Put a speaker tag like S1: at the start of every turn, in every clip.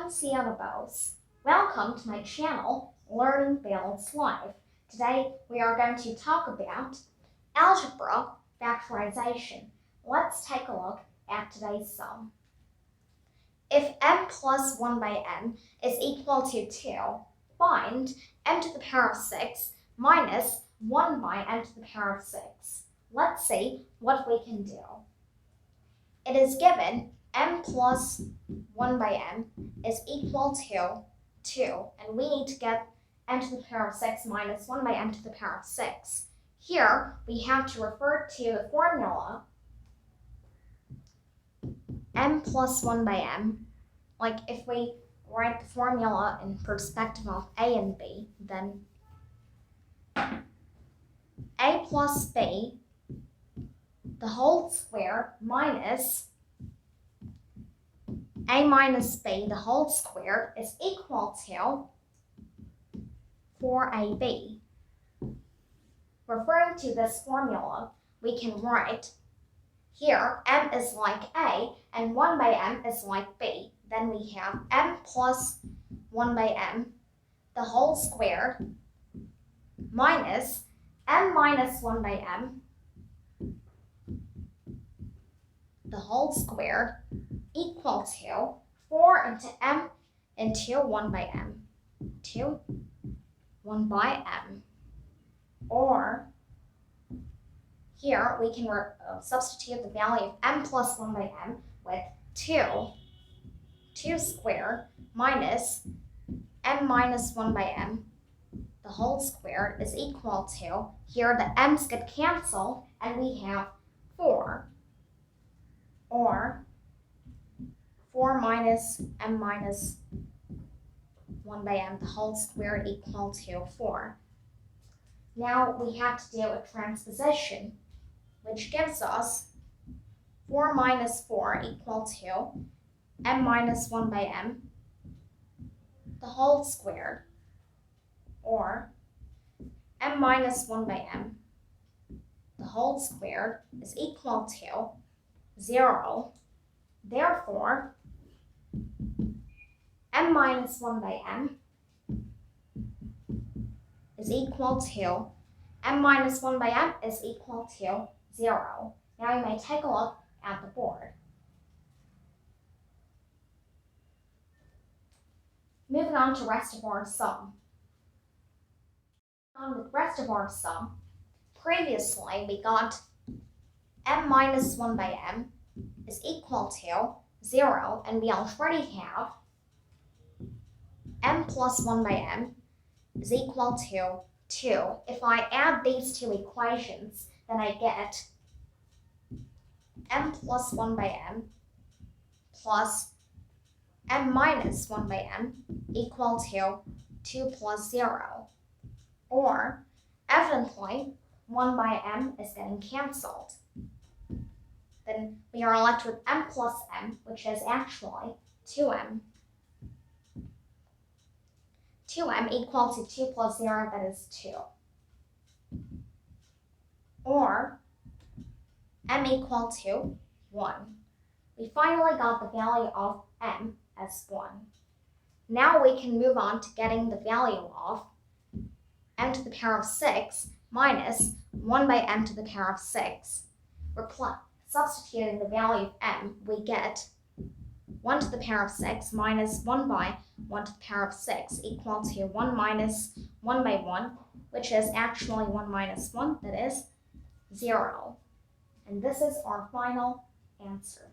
S1: Unseeables. Welcome to my channel, Learning Balance Life. Today we are going to talk about algebra factorization. Let's take a look at today's sum. If m plus 1 by m is equal to 2, find m to the power of 6 minus 1 by m to the power of 6. Let's see what we can do. It is given m plus 1 by m is equal to 2, and we need to get m to the power of 6 minus 1 by m to the power of 6. Here, we have to refer to the formula m plus 1 by m. Like if we write the formula in perspective of a and b, then a plus b, the whole square, minus a minus b, the whole square, is equal to 4ab. Referring to this formula, we can write here m is like a and 1 by m is like b. Then we have m plus 1 by m, the whole square, minus m minus 1 by m, the whole square, equal to 4 into m into 1 by m, to 1 by m. Or here we can substitute the value of m plus 1 by m with 2 squared minus m minus 1 by m, the whole square, is equal to, here the m's get canceled and we have 4. Or 4 minus m minus 1 by m, the whole square, equal to 4. Now we have to do a transposition, which gives us 4 minus 4 equal to m minus 1 by m, the whole squared, or m minus 1 by m, the whole squared, is equal to 0. Therefore, m minus 1 by m is equal to, m minus 1 by m is equal to 0. Now you may take a look at the board. Moving on to rest of our sum. On with rest of our sum, previously we got m minus 1 by m is equal to 0, and we already have m plus 1 by m is equal to 2. If I add these two equations, then I get m plus 1 by m plus m minus 1 by m equal to 2 plus 0. Or, evidently, 1 by m is getting cancelled. Then we are left with m plus m, which is actually 2m. 2m equal to 2 plus 0, that is 2. Or m equal to 1. We finally got the value of m as 1. Now we can move on to getting the value of m to the power of 6 minus 1 by m to the power of 6. Substituting the value of m, we get 1 to the power of 6 minus 1 by 1 to the power of 6 equal to 1 minus 1 by 1, which is actually 1 minus 1, that is 0. And this is our final answer.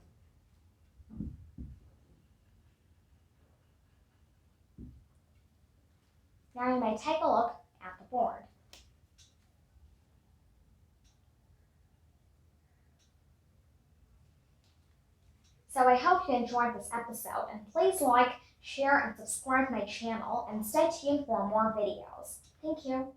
S1: Now you may take a look at the board. So I hope you enjoyed this episode, and please like, share, and subscribe to my channel, and stay tuned for more videos. Thank you.